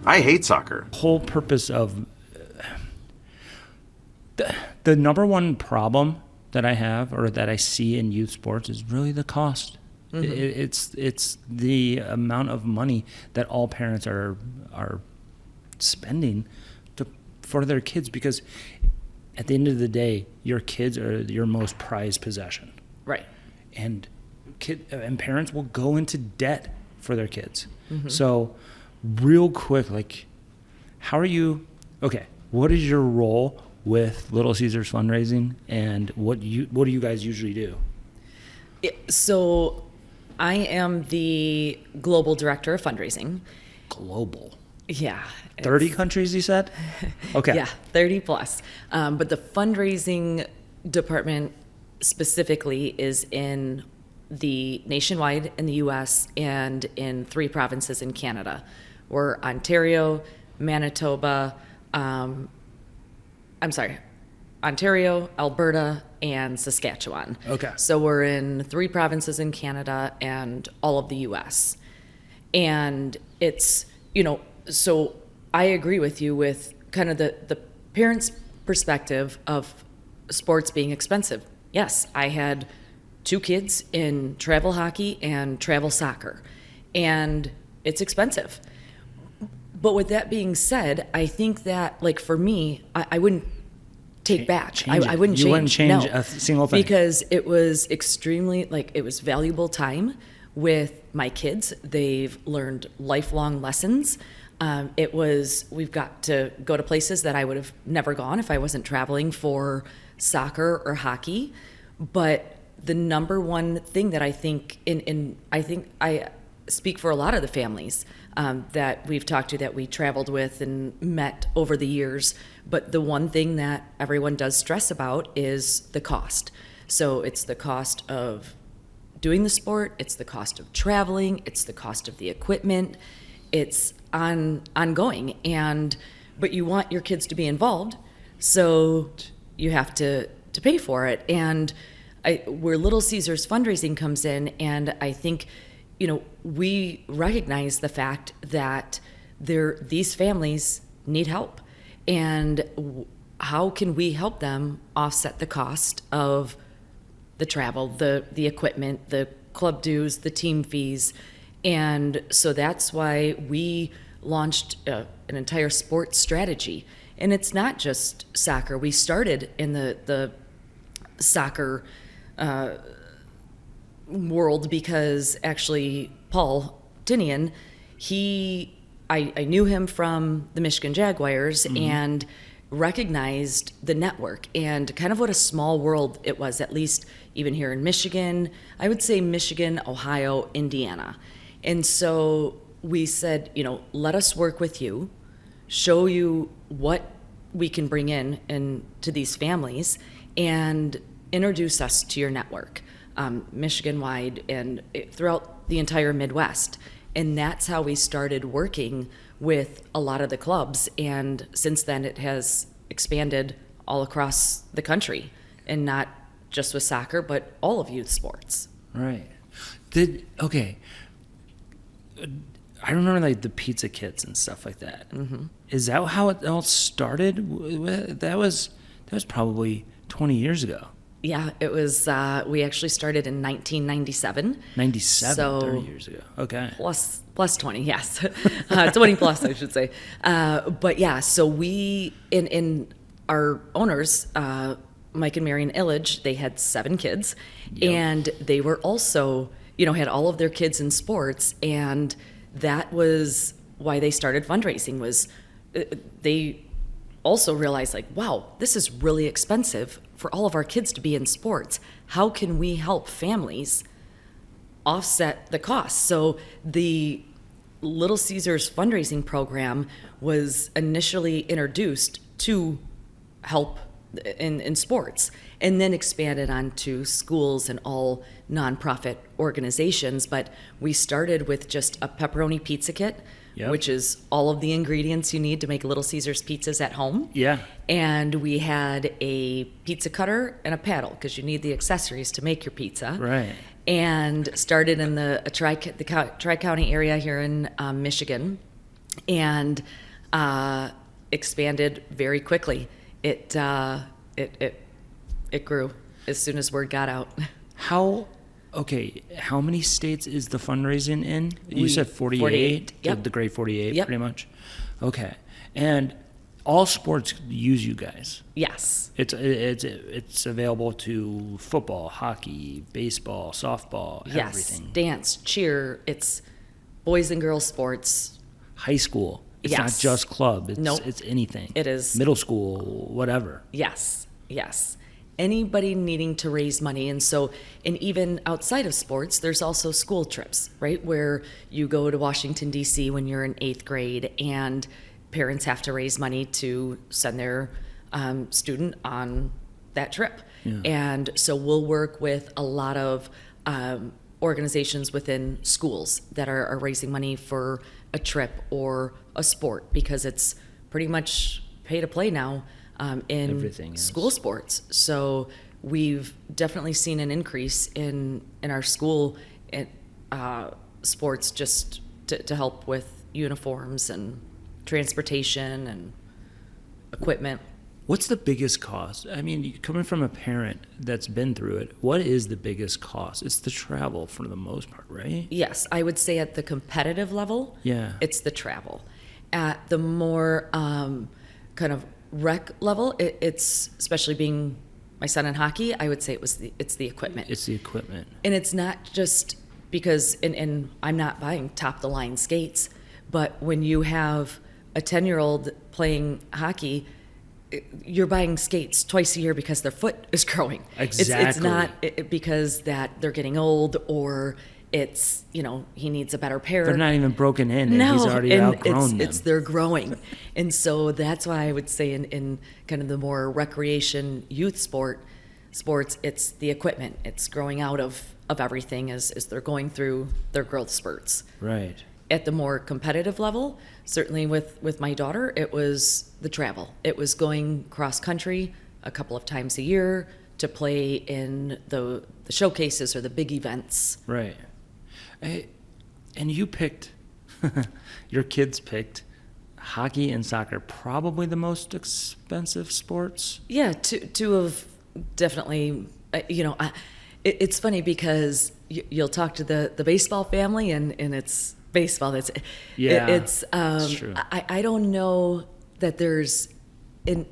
I hate soccer. Whole purpose of the number one problem that I have or that I see in youth sports is really the cost. It's the amount of money that all parents are spending for their kids, because at the end of the day, your kids are your most prized possession. Right. And parents will go into debt for their kids. So real quick, like, what is your role with Little Caesars fundraising, and what do you guys usually do? So I am the global director of fundraising. Global. Yeah. 30 countries, you said? Okay. Yeah, 30 plus. But the fundraising department specifically is in the nationwide in the U.S. and in 3 provinces in Canada. We're Ontario, Manitoba, Ontario, Alberta, and Saskatchewan. Okay. So we're in 3 provinces in Canada and all of the U.S. And it's, so I agree with you with kind of the parents' perspective of sports being expensive. Yes, I had 2 kids in travel hockey and travel soccer, and it's expensive. But with that being said, I think that, like, for me, I wouldn't take back. I wouldn't change. You wouldn't change a single thing. Because it was extremely, it was valuable time with my kids. They've learned lifelong lessons. We've got to go to places that I would have never gone if I wasn't traveling for soccer or hockey. But the number one thing that I think, I think I speak for a lot of the families that we've talked to, that we traveled with and met over the years, but the one thing that everyone does stress about is the cost. So it's the cost of doing the sport, it's the cost of traveling, it's the cost of the equipment, it's ongoing. But you want your kids to be involved, so you have to pay for it. And where Little Caesars fundraising comes in, and I think, we recognize the fact that these families need help, and how can we help them offset the cost of the travel, the equipment, the club dues, the team fees. And so that's why we launched an entire sports strategy. And it's not just soccer. We started in the soccer world because actually Paul Tinian, I knew him from the Michigan Jaguars and recognized the network and kind of what a small world it was, at least even here in Michigan. I would say Michigan, Ohio, Indiana. And so we said, let us work with you, show you what we can bring in to these families, and introduce us to your network, Michigan-wide and throughout the entire Midwest. And that's how we started working with a lot of the clubs. And since then, it has expanded all across the country, and not just with soccer, but all of youth sports. Right. I remember like the pizza kits and stuff like that. Is that how it all started? That was probably 20 years ago. Yeah, it was. We actually started in 1997. 97, so 30 years ago. Okay. Plus 20, yes. 20 plus, I should say. But yeah, so we, in our owners, Mike and Marion Illage, they had 7 kids. Yep. And they were also, had all of their kids in sports. And that was why they started fundraising, was they also realized, like, wow, this is really expensive for all of our kids to be in sports. How can we help families offset the costs? So the Little Caesars fundraising program was initially introduced to help in sports, and then expanded onto schools and all nonprofit organizations. But we started with just a pepperoni pizza kit, yep, which is all of the ingredients you need to make Little Caesars pizzas at home. Yeah. And we had a pizza cutter and a paddle, because you need the accessories to make your pizza. Right. And started in the Tri-County area here in Michigan. and expanded very quickly. It grew as soon as word got out. How many states is the fundraising in? You said 48? 48, yep. The Great 48, Yep. pretty much. Okay. And all sports use you guys. Yes. It's available to football, hockey, baseball, softball, Yes. everything. Dance, cheer. It's boys and girls sports. High school. It's not Yes. just club. Nope. It's anything. It is. Middle school, whatever. Yes. Yes. Anybody needing to raise money. And so, and even outside of sports, there's also school trips, right? Where you go to Washington, D.C. when you're in 8th grade, and parents have to raise money to send their student on that trip. Yeah. And so we'll work with a lot of organizations within schools that are raising money for a trip or a sport, because it's pretty much pay to play now in Everything is. school sports. So we've definitely seen an increase in our school sports, just to help with uniforms and transportation and equipment. What's the biggest cost? I mean, coming from a parent that's been through it, what is the biggest cost? It's the travel for the most part, right? Yes, I would say at the competitive level, Yeah. it's the travel. At the more kind of rec level, it's, especially being my son in hockey, I would say it's the equipment. It's the equipment. And it's not just because, and I'm not buying top of the line skates, but when you have a 10-year-old playing hockey, you're buying skates twice a year because their foot is growing. Exactly. It's not because that they're getting old, or it's, he needs a better pair. They're not even broken in, and No, he's already and outgrown them. it's they're growing. And so that's why I would say in kind of the more recreation youth sports, it's the equipment. It's growing out of everything as they're going through their growth spurts. Right. At the more competitive level, certainly with my daughter, it was the travel. It was going cross country a couple of times a year to play in the showcases or the big events. Right. And you picked, your kids picked hockey and soccer, probably the most expensive sports. Yeah, two of definitely, it's funny because you'll talk to the baseball family and it's baseball. It's true. I don't know that there's the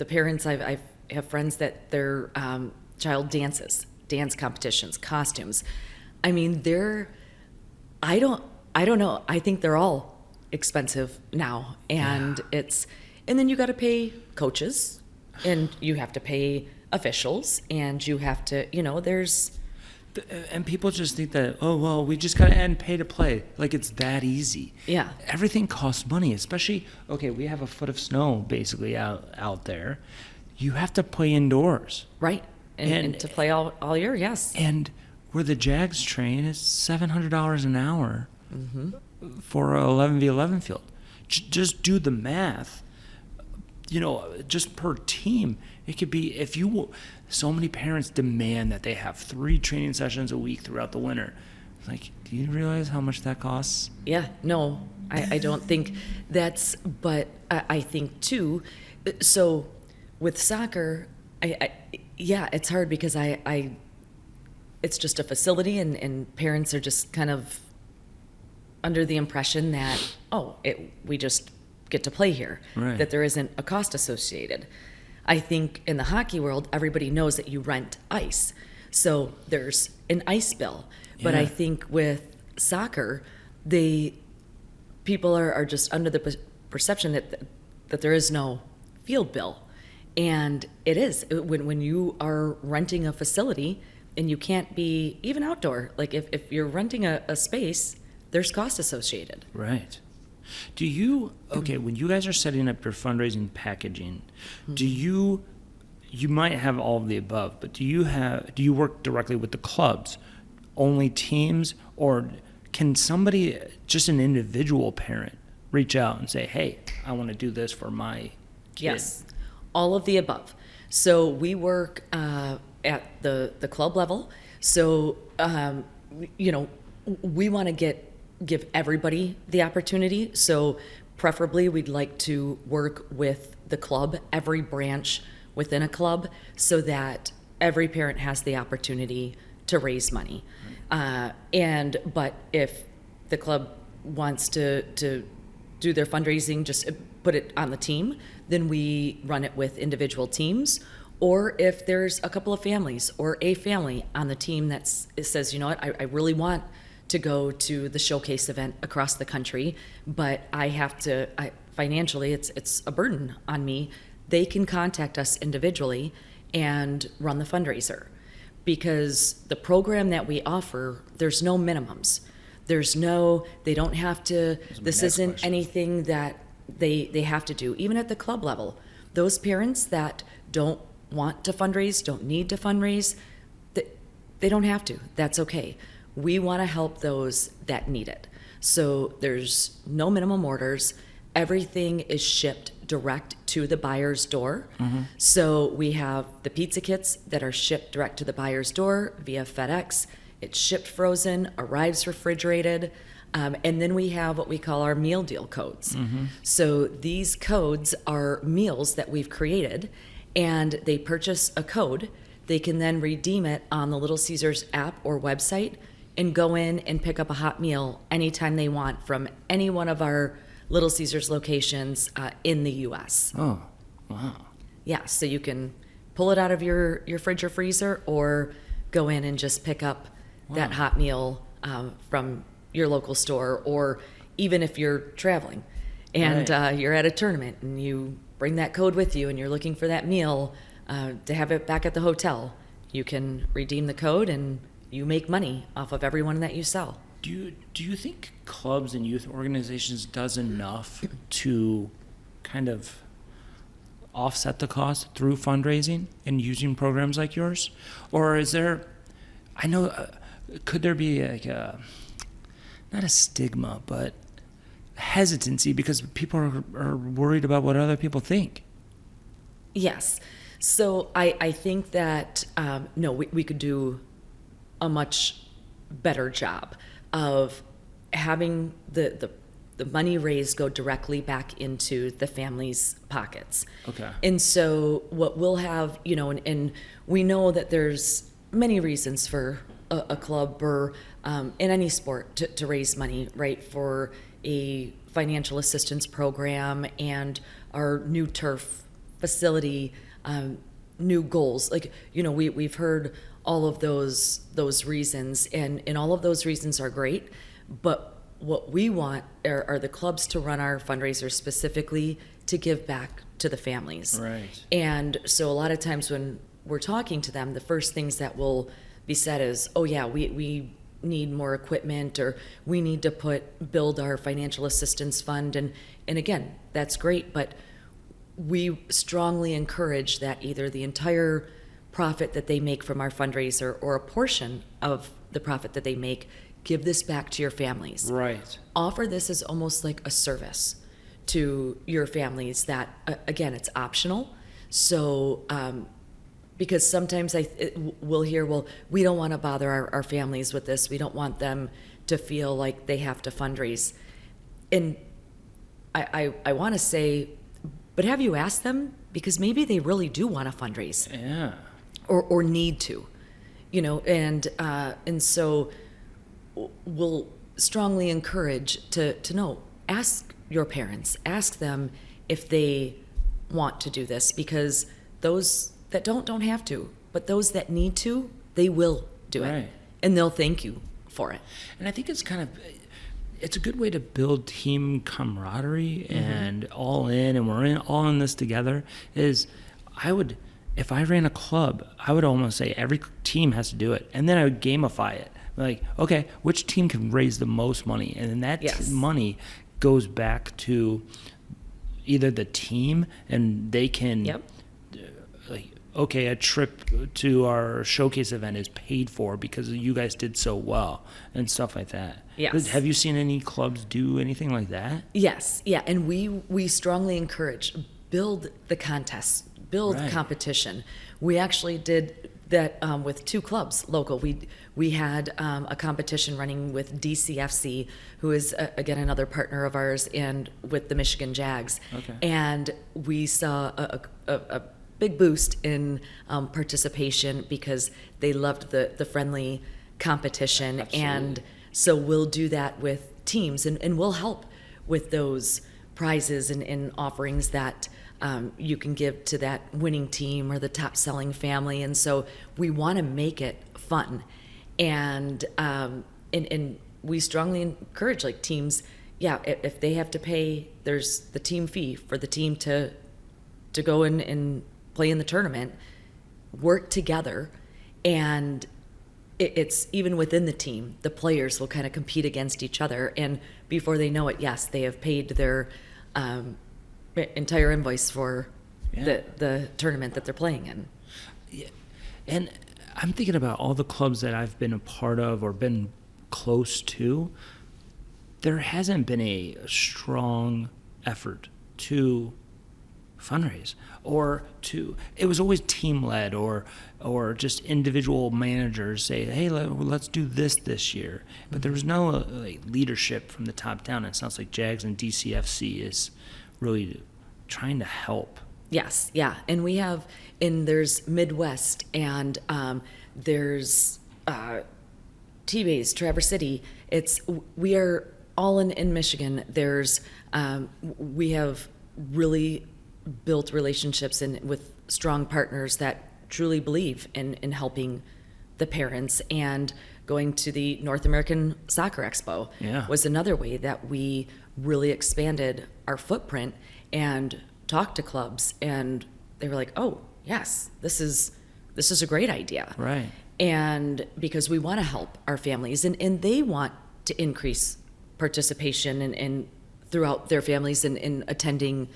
parents, I have friends that their child dance competitions, costumes. I mean, I don't know. I think they're all expensive now, and and then you got to pay coaches, and you have to pay officials, and you have to, there's. And people just think that, oh, well, we just got to end pay to play. Like it's that easy. Yeah. Everything costs money, especially, okay, we have a foot of snow basically out there. You have to play indoors. Right. And to play all year, yes. And where the Jags train is $700 an hour for a 11v11 field. Just do the math. Just per team, it could be, so many parents demand that they have 3 training sessions a week throughout the winter. Like, do you realize how much that costs? Yeah, no, I don't think but I think too, so with soccer, it's hard because it's just a facility and parents are just kind of under the impression that, we just get to play here, right, that there isn't a cost associated. I think in the hockey world, everybody knows that you rent ice. So there's an ice bill. But Yeah. I think with soccer, people are just under the perception that there is no field bill. And it is. When you are renting a facility and you can't be even outdoor, like if you're renting a space, there's cost associated. Right. Do you, when you guys are setting up your fundraising packaging, do you might have all of the above, but do you work directly with the clubs, only teams, or can somebody, just an individual parent, reach out and say, hey, I want to do this for my kid? Yes, all of the above. So we work at the club level. So, we want to get give everybody the opportunity. So preferably we'd like to work with the club, every branch within a club, so that every parent has the opportunity to raise money. But if the club wants to do their fundraising, just put it on the team, then we run it with individual teams. Or if there's a couple of families or a family on the team that says, you know what, I really want to go to the showcase event across the country, but I have to, financially, it's a burden on me, they can contact us individually and run the fundraiser. Because the program that we offer, there's no minimums. They don't have to, this isn't anything that they have to do, even at the club level. Those parents that don't want to fundraise, don't need to fundraise, they don't have to. That's okay. We want to help those that need it. So there's no minimum orders. Everything is shipped direct to the buyer's door. Mm-hmm. So we have the pizza kits that are shipped direct to the buyer's door via FedEx. It's shipped frozen, arrives refrigerated. And then we have what we call our meal deal codes. Mm-hmm. So these codes are meals that we've created, and they purchase a code. They can then redeem it on the Little Caesars app or website and go in and pick up a hot meal anytime they want from any one of our Little Caesars locations in the U.S. Oh, wow. Yeah, so you can pull it out of your fridge or freezer, or go in and just pick up that hot meal from your local store. Or even if you're traveling and you're at a tournament and you bring that code with you and you're looking for that meal to have it back at the hotel, you can redeem the code and you make money off of everyone that you sell. Do you think clubs and youth organizations does enough to kind of offset the cost through fundraising and using programs like yours? Or is there, I know, could there be like not a stigma, but hesitancy because people are worried about what other people think? Yes. So I think that, no, we could do a much better job of having the money raised go directly back into the family's pockets. Okay. And so what we'll have, and we know that there's many reasons for a club or in any sport to raise money, right, for a financial assistance program and our new turf facility, new goals. Like, we've heard all of those reasons, and all of those reasons are great, but what we want are the clubs to run our fundraisers specifically to give back to the families. Right. And so a lot of times when we're talking to them, the first things that will be said is, oh yeah, we need more equipment, or we need to build our financial assistance fund. And again, that's great, but we strongly encourage that either the entire profit that they make from our fundraiser or a portion of the profit that they make, give this back to your families. Right. Offer this as almost like a service to your families that, again, it's optional. So, because sometimes we'll hear, well, we don't want to bother our families with this. We don't want them to feel like they have to fundraise. And I want to say, but have you asked them? Because maybe they really do want to fundraise. Yeah. Or need to, and so we'll strongly encourage to know, ask your parents, ask them if they want to do this, because those that don't have to, but those that need to, they will do it, and they'll thank you for it. And I think it's a good way to build team camaraderie and all in, and we're all in this together. If I ran a club, I would almost say every team has to do it. And then I would gamify it. Like, okay, which team can raise the most money? And then that money goes back to either the team, and they can, okay, a trip to our showcase event is paid for because you guys did so well and stuff like that. Yes. Have you seen any clubs do anything like that? Yes. Yeah. And we strongly encourage, build the contests, build competition. We actually did that with two clubs local. We had a competition running with DCFC, who is again another partner of ours, and with the Michigan Jags. Okay. And we saw a big boost in participation because they loved the friendly competition. Absolutely. And so we'll do that with teams, and we'll help with those prizes and offerings that you can give to that winning team or the top selling family. And so we want to make it fun. And we strongly encourage like teams, if they have to pay, there's the team fee for the team to go in and play in the tournament, work together. And it's even within the team, the players will kind of compete against each other. And before they know it, yes, they have paid their entire invoice for the tournament that they're playing in. Yeah. And I'm thinking about all the clubs that I've been a part of or been close to. There hasn't been a strong effort to fundraise it was always team led or just individual managers say, hey, let's do this year. But there was no leadership from the top down. It sounds like Jags and DCFC is really trying to help. Yes, yeah. And we have, there's Midwest, and there's T-Bays, Traverse City. We are all in Michigan. There's, we have really built relationships with strong partners that truly believe in helping the parents. And going to the North American Soccer Expo was another way that we really expanded our footprint and talked to clubs, and they were like, oh yes, this is a great idea. Right. And because we want to help our families, and they want to increase participation and throughout their families in attending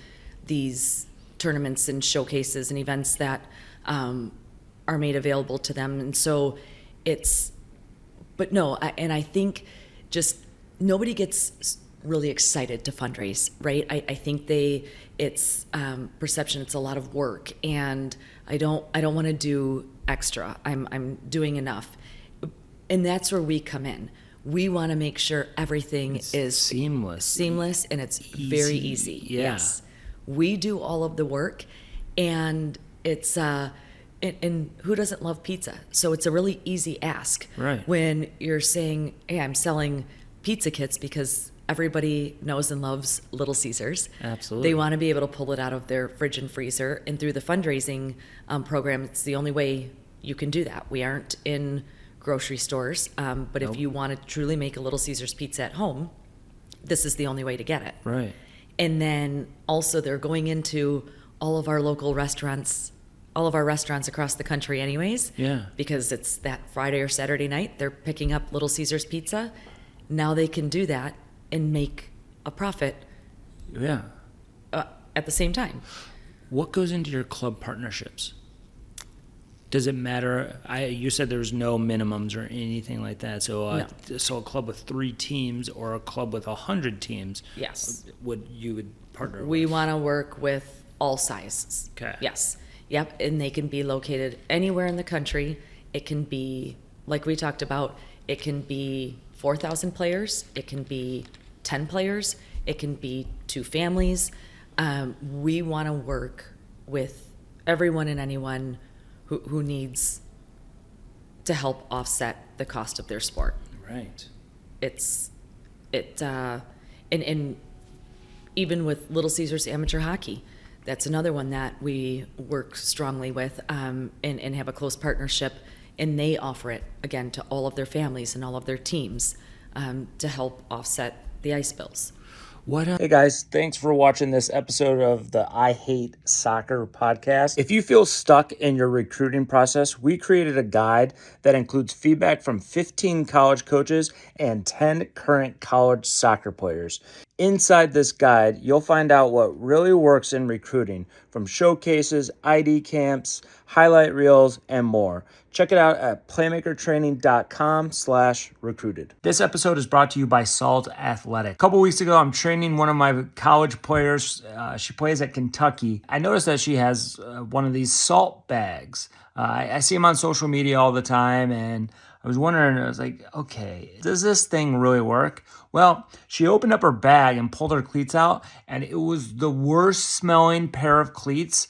these tournaments and showcases and events that are made available to them. And so I think just nobody gets really excited to fundraise, right? I think it's perception, it's a lot of work, and I don't want to do extra. I'm doing enough. And that's where we come in. We want to make sure everything is seamless, and it's very easy. Yeah. Yes. We do all of the work, and it's and who doesn't love pizza? So it's a really easy ask. Right. When you're saying, hey, I'm selling pizza kits because everybody knows and loves Little Caesars. Absolutely. They want to be able to pull it out of their fridge and freezer, and through the fundraising program, it's the only way you can do that. We aren't in grocery stores, but if you want to truly make a Little Caesars pizza at home, this is the only way to get it. Right. And then also they're going into all of our local restaurants, all of our restaurants across the country anyways. Yeah. Because it's that Friday or Saturday night, they're picking up Little Caesars pizza. Now they can do that and make a profit. Yeah. At the same time. What goes into your club partnerships? Does it matter? You said there's no minimums or anything like that. So, No. So a club with 3 teams or a club with 100 teams. Yes. You would partner. We with? want to work with all sizes. Okay. Yes. Yep. And they can be located anywhere in the country. It can be, like we talked about, it can be 4,000 players. It can be 10 players. It can be 2 families. We want to work with everyone and anyone who needs to help offset the cost of their sport. Right. And even with Little Caesars Amateur Hockey, that's another one that we work strongly with, and have a close partnership, and they offer it again to all of their families and all of their teams to help offset the ice bills. Hey guys, thanks for watching this episode of the I Hate Soccer podcast. If you feel stuck in your recruiting process, we created a guide that includes feedback from 15 college coaches and 10 current college soccer players. Inside this guide, you'll find out what really works in recruiting, from showcases, ID camps, highlight reels, and more. Check it out at playmakertraining.com/recruited. This episode is brought to you by Salt Athletic. A couple weeks ago, I'm training one of my college players. She plays at Kentucky. I noticed that she has one of these salt bags. I see them on social media all the time, and I was wondering, I was like, okay, does this thing really work? Well, she opened up her bag and pulled her cleats out, and it was the worst smelling pair of cleats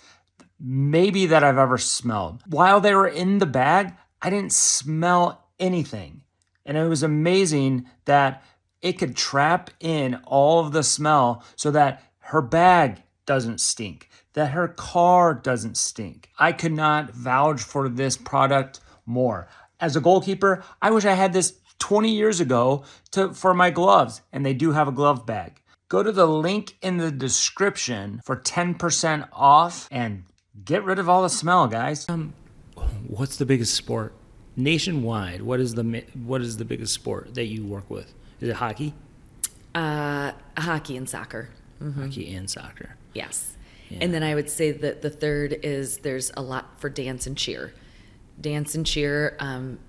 maybe that I've ever smelled. While they were in the bag, I didn't smell anything. And it was amazing that it could trap in all of the smell so that her bag doesn't stink, that her car doesn't stink. I could not vouch for this product more. As a goalkeeper, I wish I had this 20 years ago for my gloves, and they do have a glove bag. Go to the link in the description for 10% off and get rid of all the smell, guys. What's the biggest sport nationwide? What is the biggest sport that you work with? Is it hockey? Hockey and soccer. Mm-hmm. Hockey and soccer. Yes. Yeah. And then I would say that the third is there's a lot for dance and cheer. Dance and cheer,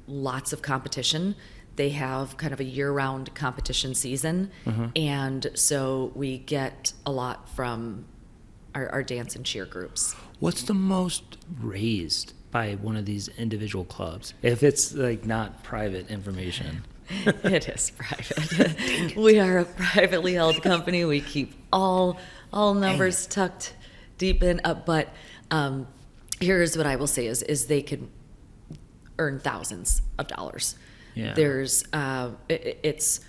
lots of competition. They have kind of a year-round competition season, and so we get a lot from our dance and cheer groups. What's the most raised by one of these individual clubs? If it's like not private information. It is private. We are a privately held company. We keep all numbers tucked deep in. But here's what I will say is they could earn thousands of dollars. Yeah. There's it's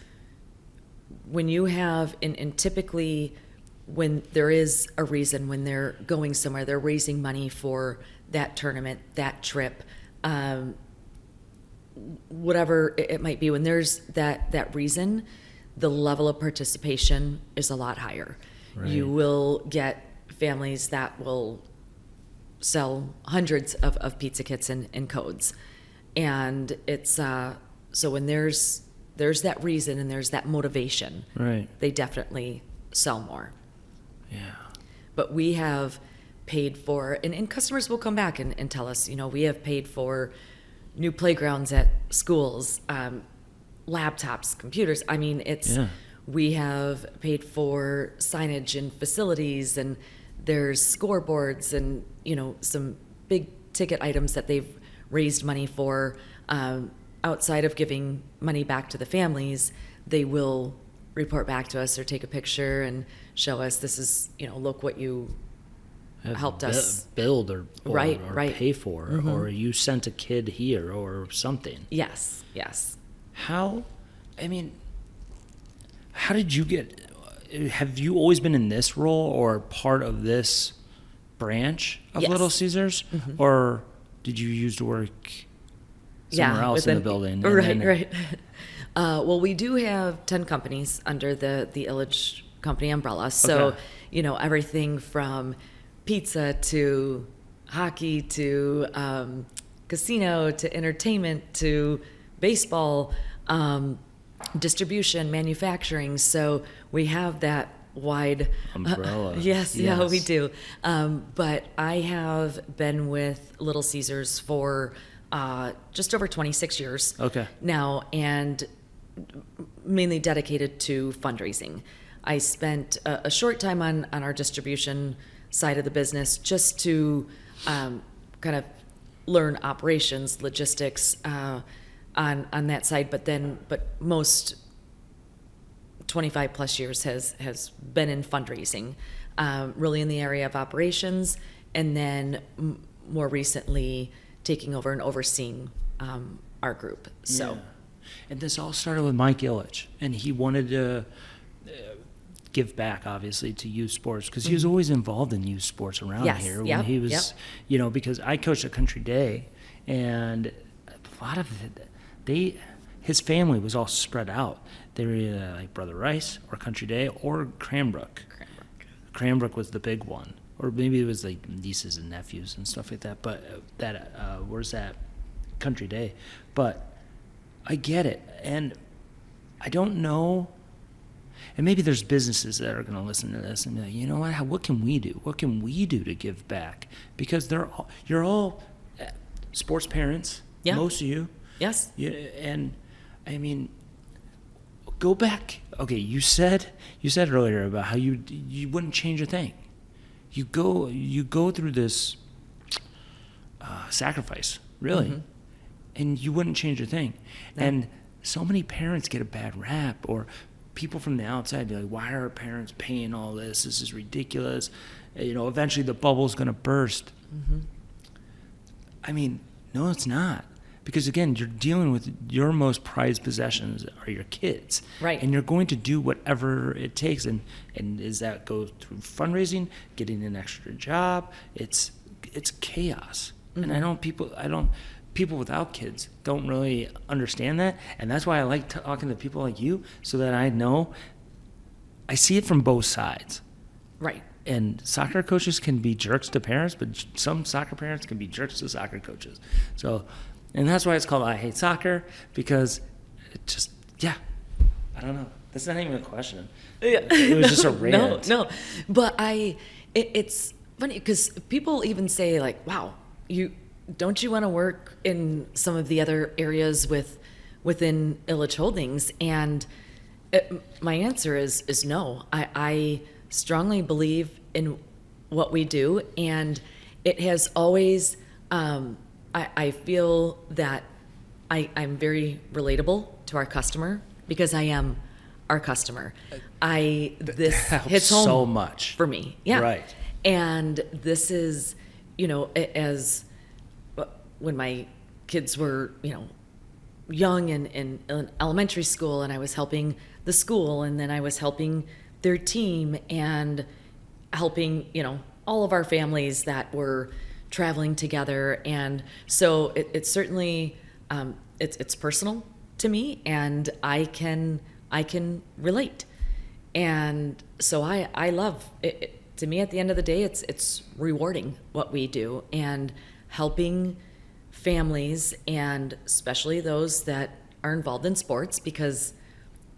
when you have and typically when there is a reason, when they're going somewhere, they're raising money for that tournament, that trip, whatever it might be. When there's that reason, the level of participation is a lot higher. Right. You will get families that will sell hundreds of pizza kits and codes. And it's so when there's that reason and there's that motivation, right, they definitely sell more. Yeah. But we have paid for, and customers will come back and tell us, we have paid for new playgrounds at schools, laptops, computers. I mean, we have paid for signage and facilities, and there's scoreboards and, some big ticket items that they've raised money for. Outside of giving money back to the families, they will report back to us or take a picture and show us, this is, look what you helped us build or right. pay for, or you sent a kid here or something. Yes. How did you have you always been in this role or part of this branch of Yes. Little Caesars? Or did you used to work somewhere else in the building? Right. Well, we do have 10 companies under the Illich company umbrella. So, Okay. Everything from pizza to hockey to casino to entertainment to baseball, distribution, manufacturing. So we have that wide umbrella. Yes, we do. But I have been with Little Caesars for just over 26 years now, and mainly dedicated to fundraising. I spent a short time on our distribution side of the business just to kind of learn operations, logistics on that side. But most 25 plus years has been in fundraising, really in the area of operations, and then more recently taking over and overseeing our group. So, yeah. And this all started with Mike Illich, and he wanted to give back, obviously, to youth sports because he was always involved in youth sports around here. When he was, because I coached at Country Day, and a lot of his family was all spread out. They were either like Brother Rice or Country Day or Cranbrook. Cranbrook was the big one, or maybe it was like nieces and nephews and stuff like that. But where's that Country Day? But I get it, and I don't know. And maybe there's businesses that are going to listen to this and be like, you know what can we do? What can we do to give back? Because you're all sports parents, most of you. Yes. Yeah, and I mean, go back. Okay, you said earlier about how you wouldn't change a thing. You go through this sacrifice, really, and you wouldn't change a thing. No. And so many parents get a bad rap, or people from the outside be like, "Why are our parents paying all this? This is ridiculous." Eventually the bubble's going to burst. I mean, no, it's not. Because again, you're dealing with your most prized possessions are your kids. Right. And you're going to do whatever it takes. And does that go through fundraising, getting an extra job? It's chaos. And people without kids don't really understand that. And that's why I like talking to people like you, so that I see it from both sides. Right. And soccer coaches can be jerks to parents, but some soccer parents can be jerks to soccer coaches. And that's why it's called I Hate Soccer, because it just, I don't know. That's not even a question. It was just a rant. No. But it's funny because people even say like, wow, don't you want to work in some of the other areas within Illich Holdings? And my answer is no. I strongly believe in what we do, and it has always, I feel that I'm very relatable to our customer because I am our customer. This hits home so much for me. Yeah. Right. And this is, as when my kids were, young and in elementary school, and I was helping the school, and then I was helping their team and helping, all of our families that were traveling together. And so it's certainly, it's personal to me, and I can relate. And so I love it. To me, at the end of the day, it's rewarding what we do and helping families, and especially those that are involved in sports, because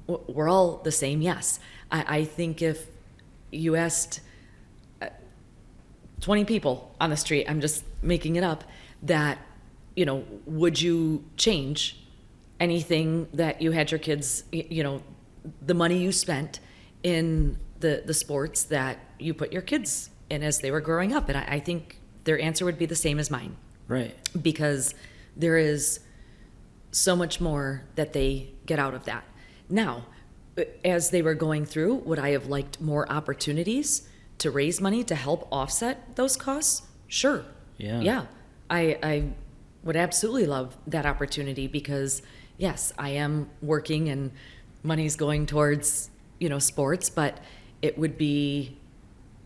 we're all the same. Yes. I think if you asked 20 people on the street, I'm just making it up, that, would you change anything that you had your kids, the money you spent in the sports that you put your kids in as they were growing up? And I think their answer would be the same as mine. Right. Because there is so much more that they get out of that. Now, as they were going through, would I have liked more opportunities to raise money to help offset those costs? Sure. Yeah. I would absolutely love that opportunity, because yes, I am working and money's going towards, sports, but it would be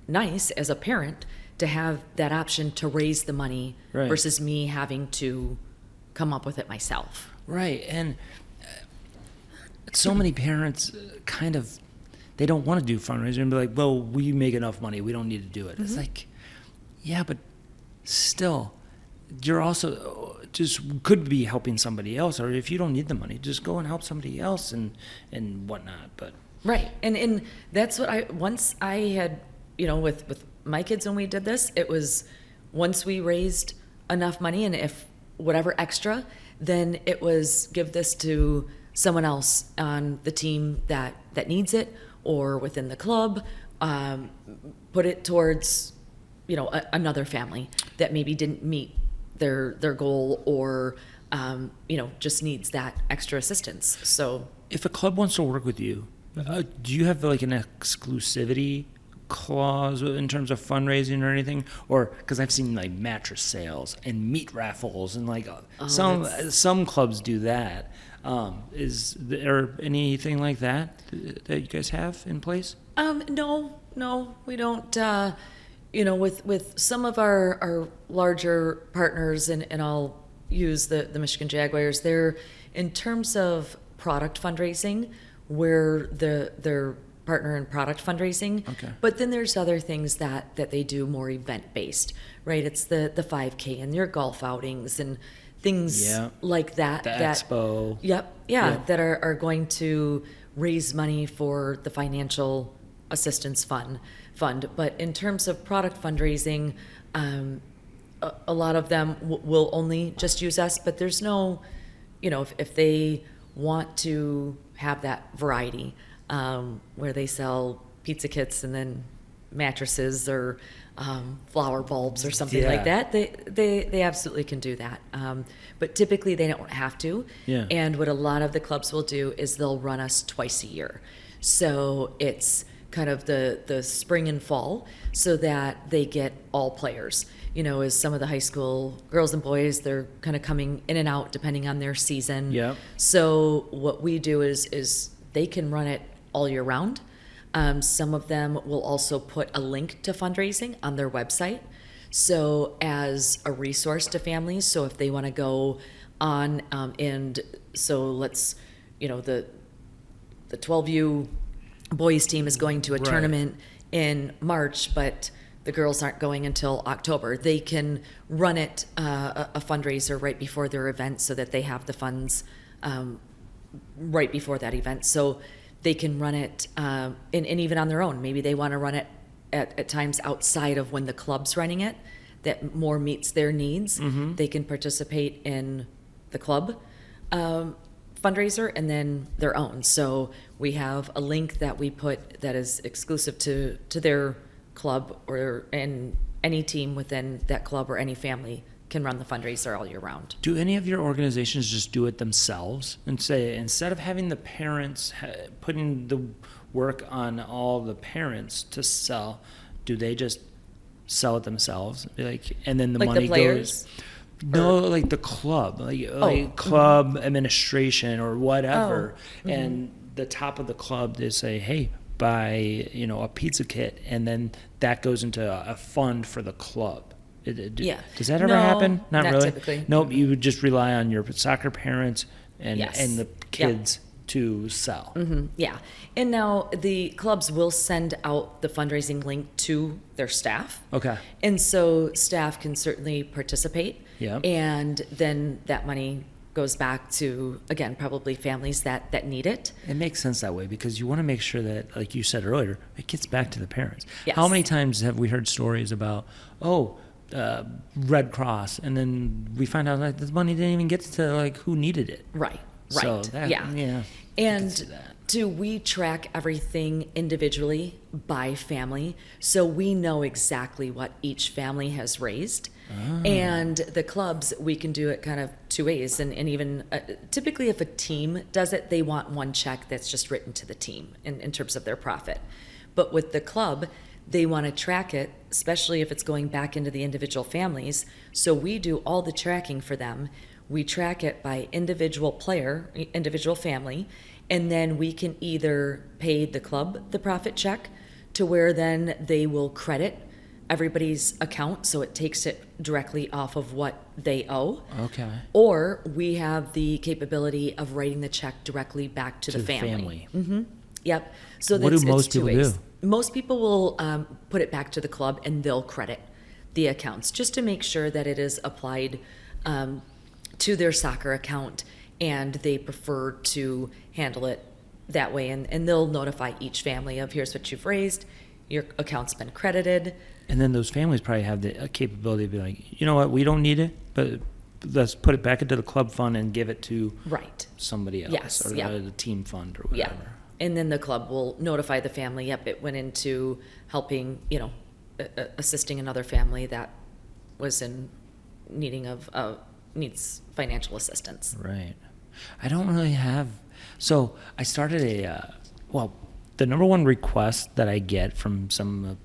nice as a parent to have that option to raise the money, right, versus me having to come up with it myself. Right. And so many parents they don't want to do fundraising and be like, well, we make enough money, we don't need to do it. Mm-hmm. It's like, yeah, but still, you're also just could be helping somebody else. Or if you don't need the money, just go and help somebody else and whatnot. But right. And that's what once I had, with my kids, when we did this, it was once we raised enough money, and if whatever extra, then it was give this to someone else on the team that needs it, or within the club, put it towards, another family that maybe didn't meet their goal, or, just needs that extra assistance. So if a club wants to work with you, do you have like an exclusivity clause in terms of fundraising or anything? Or because I've seen like mattress sales and meat raffles, and like some clubs do that. Is there anything like that you guys have in place? No, we don't. With some of our larger partners, and I'll use the Michigan Jaguars, they're, in terms of product fundraising, we're their partner in product fundraising. Okay. But then there's other things that they do more event based, right? It's the 5K and your golf outings and things like that. The expo. Yep. Yeah. That are going to raise money for the financial assistance fund. But in terms of product fundraising, a lot of them will only just use us, but there's no, if they want to have that variety, where they sell pizza kits and then mattresses or flower bulbs or something like that, they absolutely can do that. But typically they don't have to. Yeah. And what a lot of the clubs will do is they'll run us twice a year. So it's kind of the spring and fall, so that they get all players. As some of the high school girls and boys, they're kind of coming in and out depending on their season. Yep. So what we do is they can run it all year round. Some of them will also put a link to fundraising on their website, so as a resource to families. So if they want to go on, and so let's, the 12U boys team is going to a tournament in March, but the girls aren't going until October. They can run it, a fundraiser right before their event, so that they have the funds right before that event. So they can run it, and even on their own. Maybe they want to run it at times outside of when the club's running it, that more meets their needs. Mm-hmm. They can participate in the club fundraiser and then their own. So we have a link that we put that is exclusive to their club, and any team within that club or any family can run the fundraiser all year round. Do any of your organizations just do it themselves and say, instead of having the parents putting the work on all the parents to sell, do they just sell it themselves? And then the like money the players? goes. No, like the club, like club administration or whatever, and the top of the club, they say, hey, buy a pizza kit, and then that goes into a fund for the club. Does that ever happen? Not really. Typically. Nope. You would just rely on your soccer parents and the kids to sell. Mm-hmm. Yeah. And now the clubs will send out the fundraising link to their staff. Okay. And so staff can certainly participate. Yeah. And then that money goes back to, again, probably families that need it. It makes sense that way, because you want to make sure that, like you said earlier, it gets back to the parents. Yes. How many times have we heard stories about, Red Cross, and then we find out like this money didn't even get to who needed it. Right. So And we track everything individually by family, so we know exactly what each family has raised. And the clubs, we can do it kind of two ways. And even typically if a team does it, they want one check that's just written to the team in terms of their profit. But with the club, they want to track it, especially if it's going back into the individual families. So we do all the tracking for them. We track it by individual player, individual family, and then we can either pay the club the profit check, to where then they will credit everybody's account, so it takes it directly off of what they owe. Okay. Or we have the capability of writing the check directly back to the family. Mm-hmm. Yep. So what do most it's two people ways. do? Most people will put it back to the club, and they'll credit the accounts just to make sure that it is applied to their soccer account, and they prefer to handle it that way. And they'll notify each family of, here's what you've raised, your account's been credited. And then those families probably have the capability to be like, you know what, we don't need it, but let's put it back into the club fund and give it to somebody else, or the team fund or whatever. Yeah. And then the club will notify the family, yep, it went into helping, assisting another family that was in needs financial assistance. Right. I don't really have. So I started the number one request that I get from some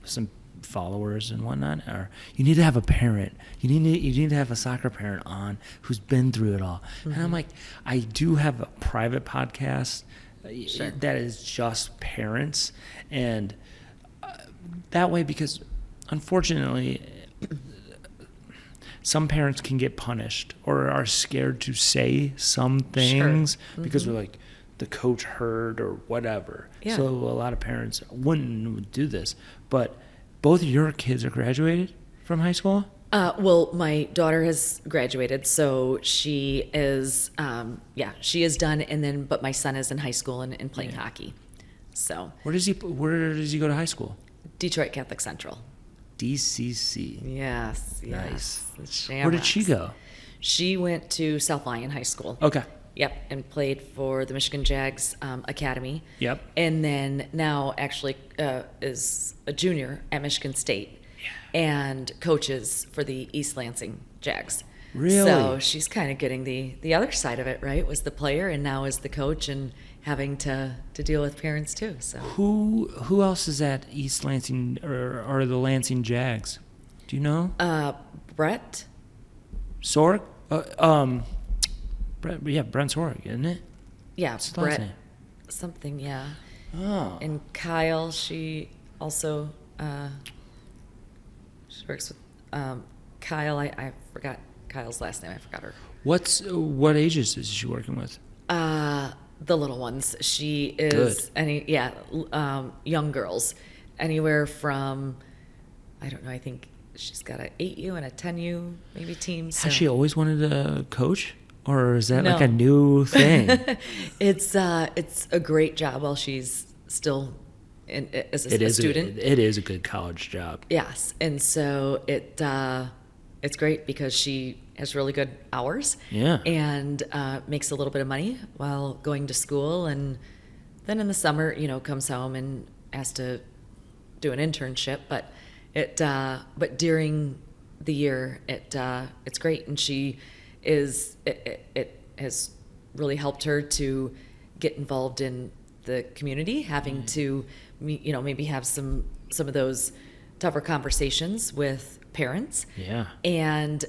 followers and whatnot are, you need to have a parent. You need to have a soccer parent on who's been through it all. Mm-hmm. And I'm like, I do have a private podcast that is just parents, and that way, because unfortunately some parents can get punished or are scared to say some things because they're like, the coach heard or whatever. Yeah. So a lot of parents wouldn't do this. But both of your kids are graduated from high school? Well, my daughter has graduated, so she is done. And then, but my son is in high school and playing hockey. So Where does he go to high school? Detroit Catholic Central. DCC. Yes. Nice. Yes. Where did she go? She went to South Lyon High School. Okay. Yep, and played for the Michigan Jags Academy. Yep. And then now actually is a junior at Michigan State and coaches for the East Lansing Jags. Really? So she's kind of getting the other side of it, right? Was the player and now is the coach and having to deal with parents too. So Who else is at East Lansing or the Lansing Jags? Do you know? Brett? Sorg? Brent Sorg, isn't it? Yeah, What's his last Brett. name? Something, yeah. Oh. And Kyle, she also she works with Kyle. I forgot Kyle's last name. I forgot her. What ages is she working with? The little ones. She is young girls, anywhere from I don't know. I think she's got an 8U and a 10U maybe team. So. Has she always wanted to coach, or is that No. like a new thing? It's a great job while she's still as a student. It is a good college job. Yes, and so it's great because she has really good hours. Yeah. And makes a little bit of money while going to school, and then in the summer, comes home and has to do an internship. But but during the year, it's great, and she it has really helped her to get involved in the community, having to maybe have some of those tougher conversations with parents. Yeah. And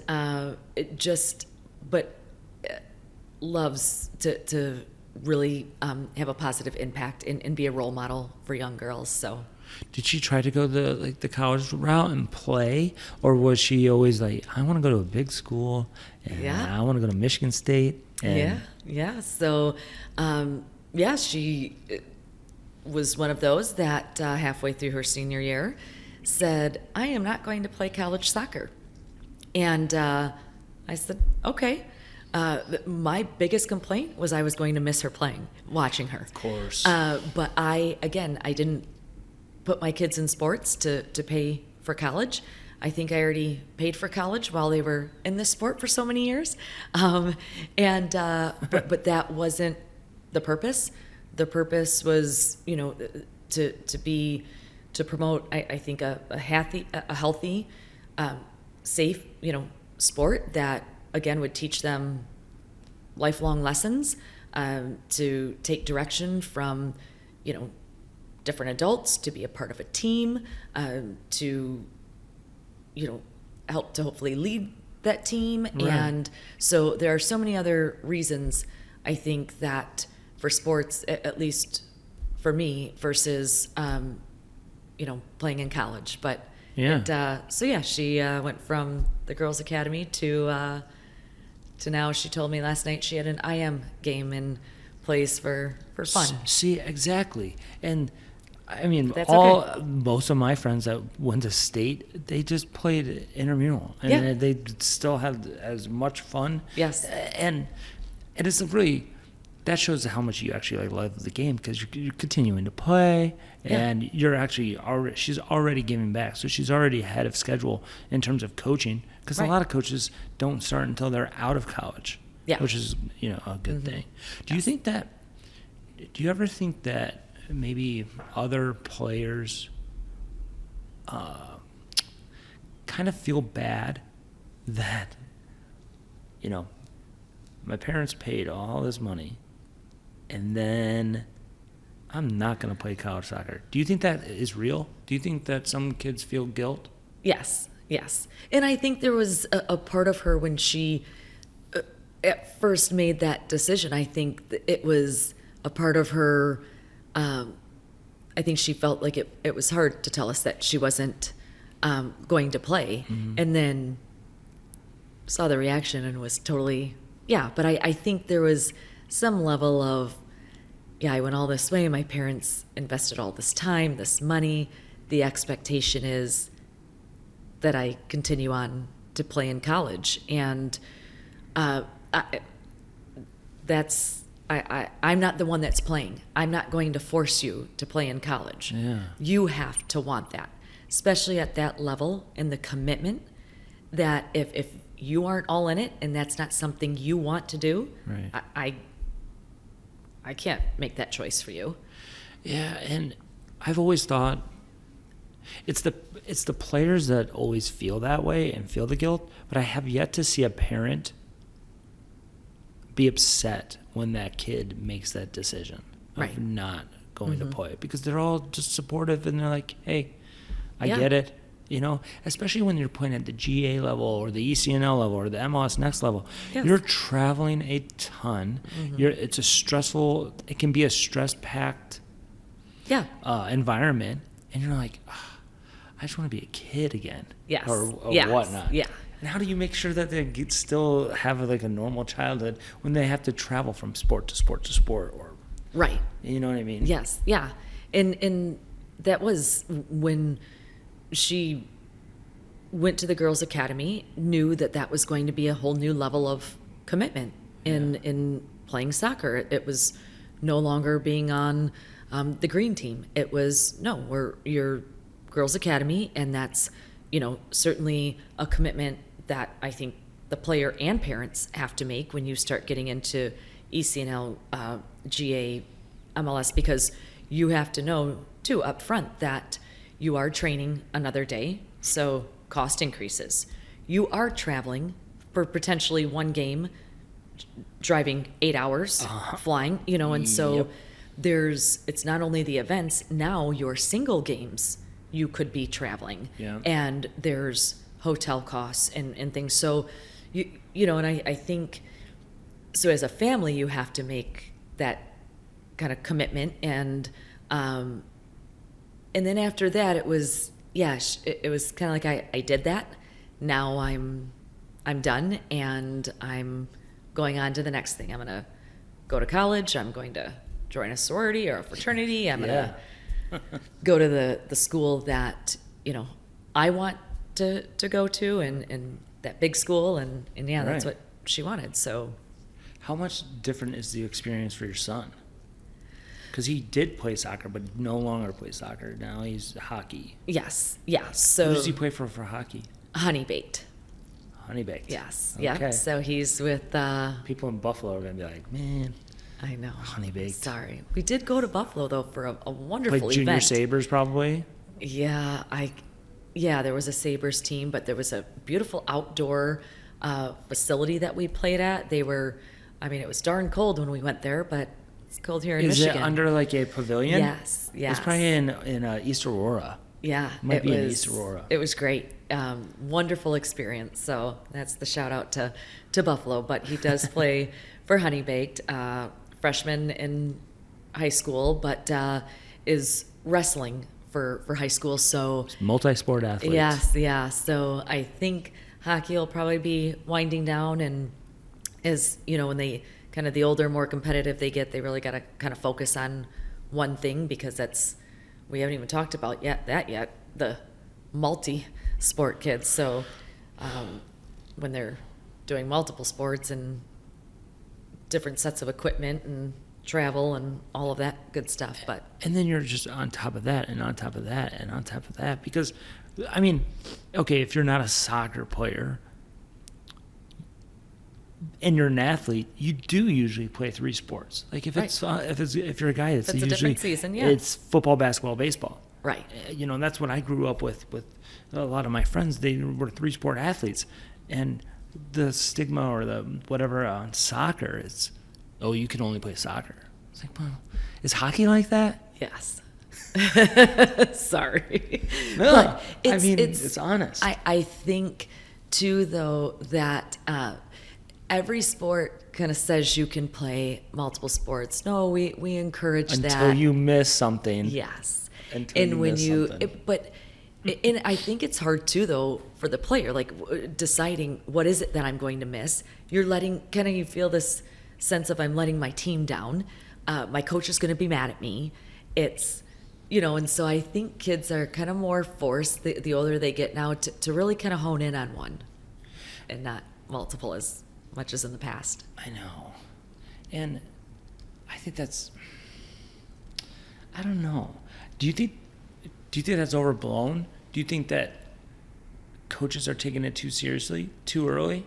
loves to really have a positive impact and be a role model for young girls. So Did she try to go the college route and play, or was she always like, I want to go to a big school and I want to go to Michigan State? And yeah. So she was one of those that halfway through her senior year said, I am not going to play college soccer. And I said, okay. My biggest complaint was I was going to miss her watching her. Of course. But I didn't put my kids in sports to pay for college. I think I already paid for college while they were in this sport for so many years. But that wasn't the purpose. The purpose was, to promote, I think, a healthy, safe, sport that, again, would teach them lifelong lessons, to take direction from, different adults, to be a part of a team, to, help to hopefully lead that team. Right. And so there are so many other reasons, I think, that for sports, at least for me, versus, playing in college. But she went from the girls' academy to now. She told me last night she had an IM game and plays for fun. See, exactly. And I mean, That's most of my friends that went to state, they just played intramural, and they still had as much fun. Yes. And it's really, that shows how much you actually love the game, because you're continuing to play, and you're actually she's already giving back, so she's already ahead of schedule in terms of coaching, because a lot of coaches don't start until they're out of college, which is a good thing. Do you ever think that maybe other players kind of feel bad that my parents paid all this money and then I'm not going to play college soccer? Do you think that is real? Do you think that some kids feel guilt? Yes. And I think there was a part of her when she at first made that decision. I think it was a part of her. I think she felt like it was hard to tell us that she wasn't going to play, and then saw the reaction and was totally, but I think there was some level of, I went all this way, my parents invested all this time, this money, the expectation is that I continue on to play in college. And I'm not the one that's playing. I'm not going to force you to play in college. Yeah. You have to want that, especially at that level, and the commitment that if you aren't all in it and that's not something you want to do, right. I can't make that choice for you. Yeah, and I've always thought it's the players that always feel that way and feel the guilt, but I have yet to see a parent be upset when that kid makes that decision of not going to play, because they're all just supportive and they're like, hey, I get it. You know, especially when you're playing at the GA level or the ECNL level or the MLS Next level, you're traveling a ton. It can be a stress-packed environment, and you're like, I just want to be a kid again, or whatnot. Yeah. And how do you make sure that they still have like a normal childhood when they have to travel from sport to sport to sport, or right? You know what I mean? Yes, yeah, and that was when she went to the girls' academy, knew that was going to be a whole new level of commitment in playing soccer. It was no longer being on the green team. It was, we're your girls' academy, and that's, certainly a commitment that I think the player and parents have to make when you start getting into ECNL, GA, MLS, because you have to know, too, up front that you are training another day, so cost increases. You are traveling for potentially one game, driving 8 hours, flying, and so it's not only the events, now your single games, you could be traveling. Yeah. And there's hotel costs and things. So, and I think, so as a family, you have to make that kind of commitment, and then after that, it was kind of like I did that. Now I'm done, and I'm going on to the next thing. I'm going to go to college. I'm going to join a sorority or a fraternity. I'm going to go to the school that, I want to go to, and that big school, and that's what she wanted. So how much different is the experience for your son? Because he did play soccer, but no longer plays soccer. Now he's hockey. Yes, yeah. So who does he play for hockey? Honey Baked. Honey Baked. Yes, okay. Yeah. So he's with... people in Buffalo are going to be like, man... I know. Honey Baked. Sorry. We did go to Buffalo, though, for a wonderful like Junior event. Sabres, probably? Yeah, there was a Sabres team, but there was a beautiful outdoor facility that we played at. It was darn cold when we went there, but it's cold here in Michigan. Is it under like a pavilion? Yes. It's probably in East Aurora. Yeah. It be in East Aurora. It was great. Wonderful experience. So that's the shout out to Buffalo. But he does play for Honey Baked, freshman in high school, but is wrestling for high school. So multi-sport athlete. Yes, yeah. So I think hockey will probably be winding down, and as when they kind of the older, more competitive they get, they really got to kind of focus on one thing, because we haven't even talked about the multi-sport kids. So when they're doing multiple sports and different sets of equipment and travel and all of that good stuff, and then you're just on top of that and on top of that and on top of that, because if you're not a soccer player and you're an athlete, you do usually play 3 sports. Like if you're a guy, it's usually a different season. Yeah, it's football, basketball, baseball. Right. And that's what I grew up with a lot of my friends. They were 3-sport athletes, and the stigma or the whatever on soccer is, you can only play soccer. It's like, well, is hockey like that? Yes. Sorry. No, but it's honest. I think too, though, that every sport kind of says you can play multiple sports. No, we encourage that until you miss something. Yes. And I think it's hard too, though, for the player, like deciding what is it that I'm going to miss. You're you feel this sense of, I'm letting my team down. My coach is going to be mad at me. It's, and so I think kids are kind of more forced the older they get now to really kind of hone in on one. not multiple as much as in the past. I know. And I think that's, I don't know. Do you think that's overblown? Do you think that coaches are taking it too seriously, too early?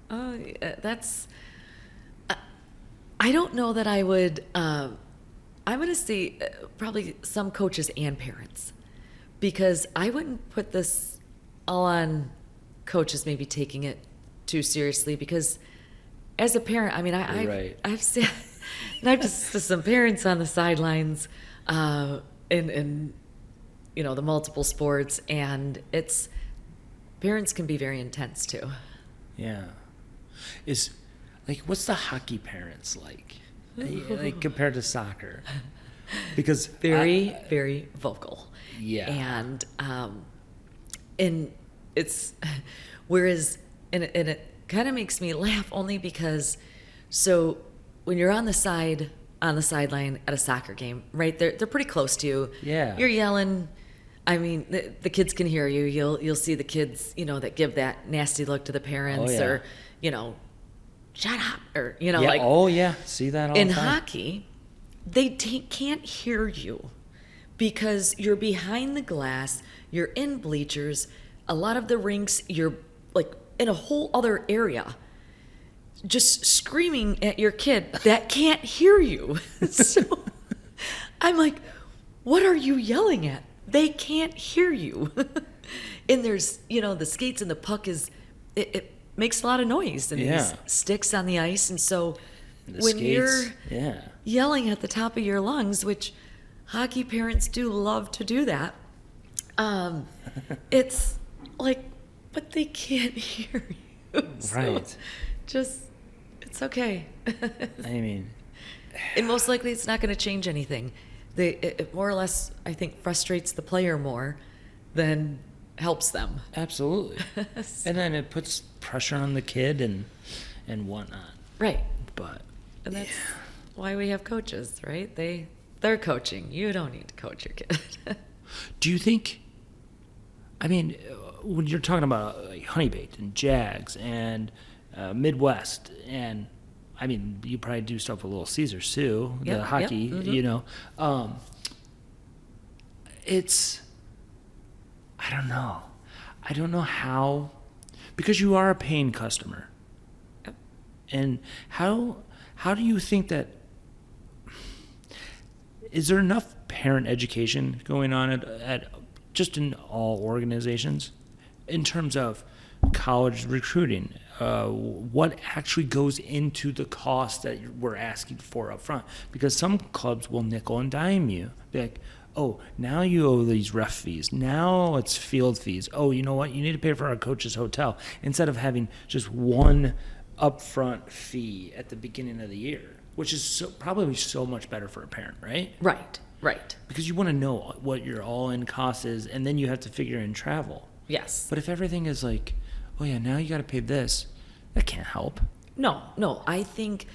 That's, I don't know that I would, I'm going to say probably some coaches and parents, because I wouldn't put this all on coaches maybe taking it too seriously, because as a parent, I mean, I've seen, I've just some parents on the sidelines, in the multiple sports, and parents can be very intense too. Yeah. What's the hockey parents like compared to soccer? Because very vocal. Yeah. And it's, whereas, and it kind of makes me laugh only because, so when you're on the sideline at a soccer game, right? They're pretty close to you. Yeah. You're yelling. I mean, the kids can hear you. You'll see the kids, that give that nasty look to the parents, or, shut up, or, see that all the time. In hockey, they can't hear you because you're behind the glass, you're in bleachers. A lot of the rinks, you're like in a whole other area, just screaming at your kid that can't hear you. So I'm like, what are you yelling at? They can't hear you. And there's, the skates and the puck it makes a lot of noise, and these sticks on the ice. And so when you're yelling at the top of your lungs, which hockey parents do love to do that, it's like, but they can't hear you. Right. So it's okay. I mean, and most likely it's not going to change anything. It more or less, I think, frustrates the player more than helps them. Absolutely. And then it puts pressure on the kid and whatnot. Right. And that's why we have coaches, right? They're coaching. You don't need to coach your kid. Do you think, when you're talking about Honeybait and Jags and Midwest, and you probably do stuff with Little Caesars too, the hockey, mm-hmm. It's, I don't know how, because you are a paying customer. Yep. And how do you think that, is there enough parent education going on at just in all organizations in terms of college recruiting? What actually goes into the cost that we're asking for up front? Because some clubs will nickel and dime you. Be like, oh, now you owe these ref fees. Now it's field fees. Oh, you know what? You need to pay for our coach's hotel, instead of having just one upfront fee at the beginning of the year, which is probably so much better for a parent, right? Right. Because you want to know what your all-in cost is, and then you have to figure in travel. Yes. But if everything is like, oh yeah, now you got to pay this, that can't help. No. I think,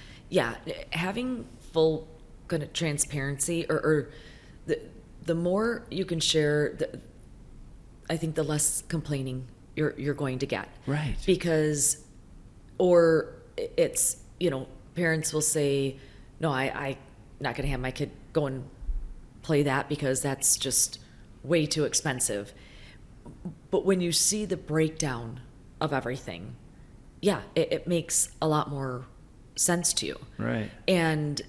having full kind of transparency, or the more you can share, I think the less complaining you're going to get. Right. Because, or it's, parents will say, no, I'm not going to have my kid go and play that because that's just way too expensive. But when you see the breakdown of everything, it makes a lot more sense to you. Right. And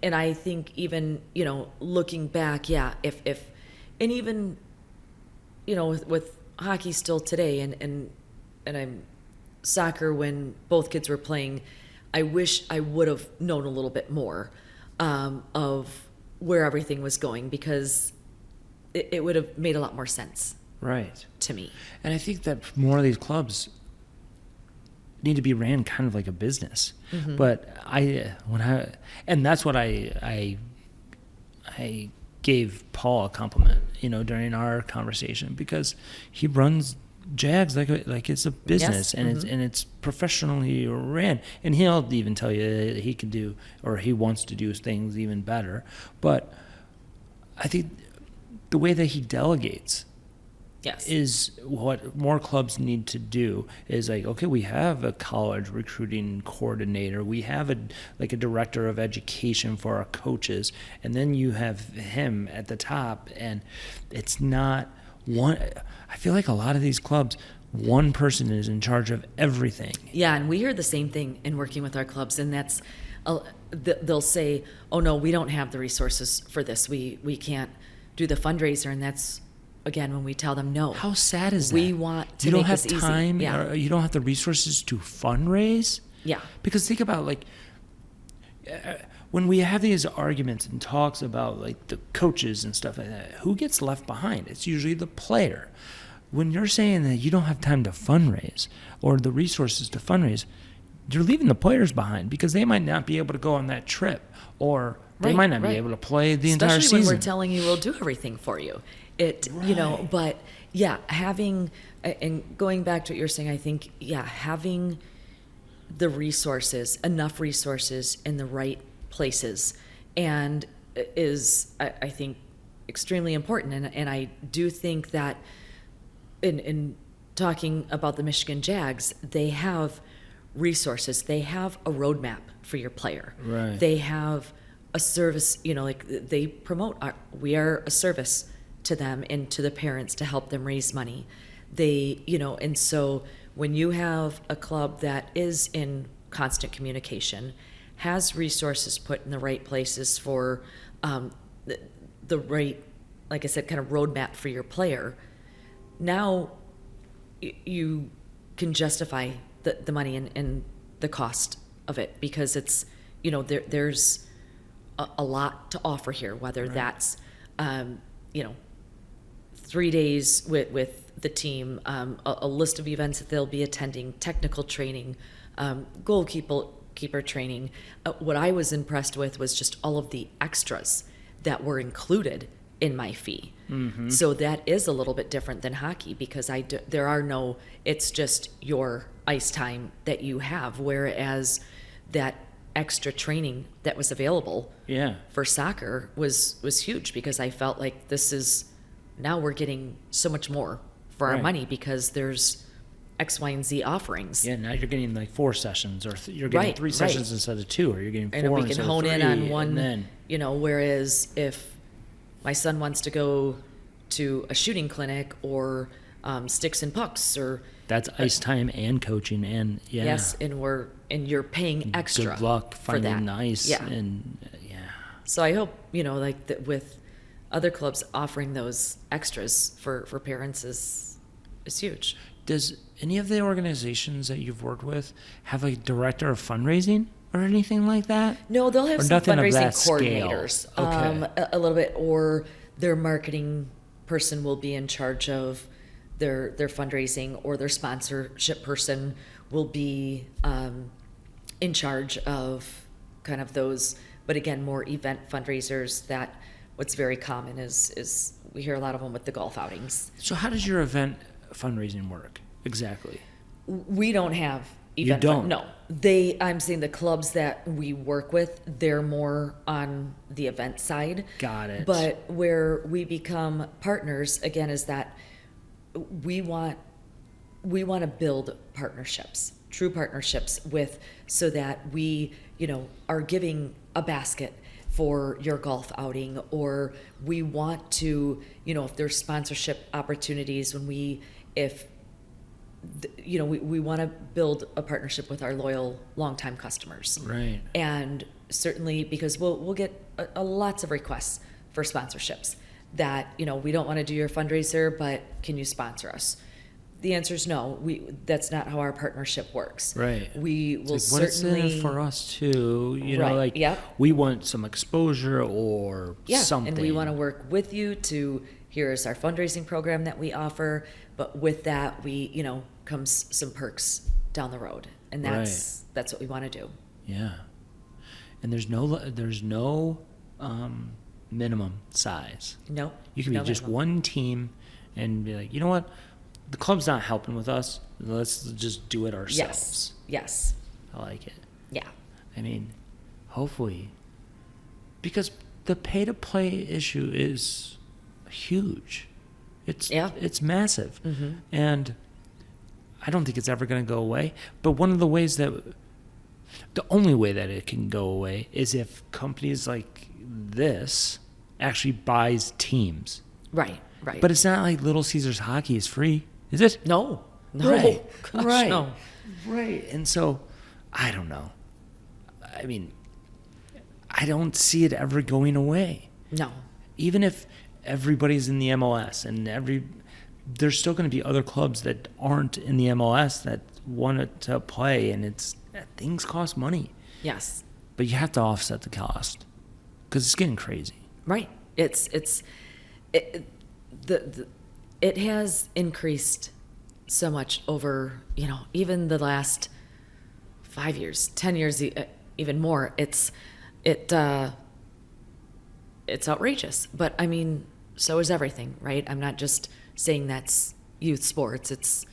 I think even, looking back, if and even, with hockey still today, and I'm soccer, when both kids were playing, I wish I would have known a little bit more of where everything was going, because it would have made a lot more sense. Right. To me. And I think that more of these clubs need to be ran kind of like a business. Mm-hmm. But that's what I gave Paul a compliment, during our conversation, because he runs Jags like it's a business. Yes. And mm-hmm. it's professionally ran, and he'll even tell you that he can do, or he wants to do things even better. But I think the way that he delegates Yes. is what more clubs need to do is like, okay, we have a college recruiting coordinator, we have a director of education for our coaches, and then you have him at the top, and it's not one. I feel like a lot of these clubs, one person is in charge of everything. Yeah, and we hear the same thing in working with our clubs, and that's they'll say, oh no, we don't have the resources for this, we can't do the fundraiser, and that's again when we tell them no. How sad is that? We want to you don't make have this time, easy. Yeah. or you don't have the resources to fundraise. Yeah. Because think about like when we have these arguments and talks about like the coaches and stuff like that, who gets left behind? It's usually the player. When you're saying that you don't have time to fundraise or the resources to fundraise, you're leaving the players behind because they might not be able to go on that trip, or they might not be able to play the entire season. Especially when we're telling you we'll do everything for you. But yeah, having, and going back to what you're saying, I think, yeah, having the resources, enough resources in the right places, and is, I think, extremely important. And I do think that in talking about the Michigan Jags, they have resources. They have a roadmap for your player. Right. They have a service, like they promote, we are a service to them and to the parents to help them raise money. They, and so when you have a club that is in constant communication, has resources put in the right places for the right, like I said, kind of roadmap for your player, now you can justify the money and the cost of it, because it's, there's a lot to offer here, whether right. that's, 3 days with the team, a list of events that they'll be attending, technical training, goalkeeper training. What I was impressed with was just all of the extras that were included in my fee. Mm-hmm. So that is a little bit different than hockey, because it's just your ice time that you have, whereas that extra training that was available for soccer was huge, because I felt like now we're getting so much more for our money, because there's X, Y, and Z offerings. Yeah, now you're getting like 4 sessions, or you're getting 3 sessions instead of 2, or you're getting 4 and we can instead hone of 3, in on one, and then, whereas if my son wants to go to a shooting clinic or sticks and pucks, or that's ice time and coaching, and yes, and you're paying extra. Good luck finding for that. Ice, yeah. and So I hope like that with other clubs offering those extras for parents is huge. Does any of the organizations that you've worked with have a director of fundraising or anything like that? No, they'll have some fundraising coordinators, okay. a little bit, or their marketing person will be in charge of their fundraising, or their sponsorship person will be in charge of kind of those. But again, more event fundraisers. That what's very common is we hear a lot of them with the golf outings. So how does your event fundraising work exactly? We don't have event. You don't? No. I'm saying the clubs that we work with, they're more on the event side. Got it. But where we become partners, again, is that we want to build partnerships, true partnerships so that we, are giving a basket for your golf outing, or we want to, if there's sponsorship opportunities, we want to build a partnership with our loyal, longtime customers. Right. And certainly, because we'll get lots of requests for sponsorships that, we don't want to do your fundraiser, but can you sponsor us? The answer is no. That's not how our partnership works. Right. We will certainly. What's in it for us too? We want some exposure or something. And we want to work with you to. Here's our fundraising program that we offer, but with that, comes some perks down the road, and that's what we want to do. Yeah. And there's no minimum size. No. You can be just minimum. One team, and be like, you know what? The club's not helping with us. Let's just do it ourselves. Yes. I like it. Yeah. I mean, hopefully, because the pay-to-play issue is huge. It's massive. And I don't think it's ever going to go away. But one of the ways the only way that it can go away is if companies like this actually buys teams. Right. But it's not like Little Caesars hockey is free, is it? No. Right. Gosh, right. no. Right. And so, I don't know. I mean, I don't see it ever going away. No. Even if everybody's in the MLS and there's still going to be other clubs that aren't in the MLS that want to play, and things cost money. Yes. But you have to offset the cost because it's getting crazy. Right. It has increased so much over, even the last 5 years, 10 years, even more. It's outrageous. But I mean, so is everything, right? I'm not just saying that's youth sports.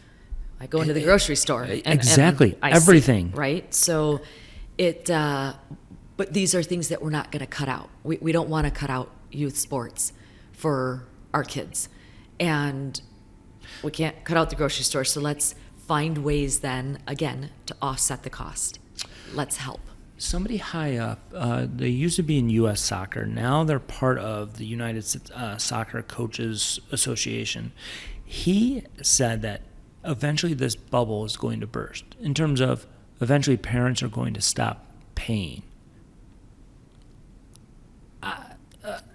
I go into the grocery store. Exactly. I Everything. see, right? So but these are things that we're not going to cut out. We don't want to cut out youth sports for our kids. And we can't cut out the grocery store. So let's find ways then, again, to offset the cost. Let's help. Somebody high up, they used to be in U.S. Soccer. Now they're part of the United Soccer Coaches Association. He said that eventually this bubble is going to burst in terms of eventually parents are going to stop paying.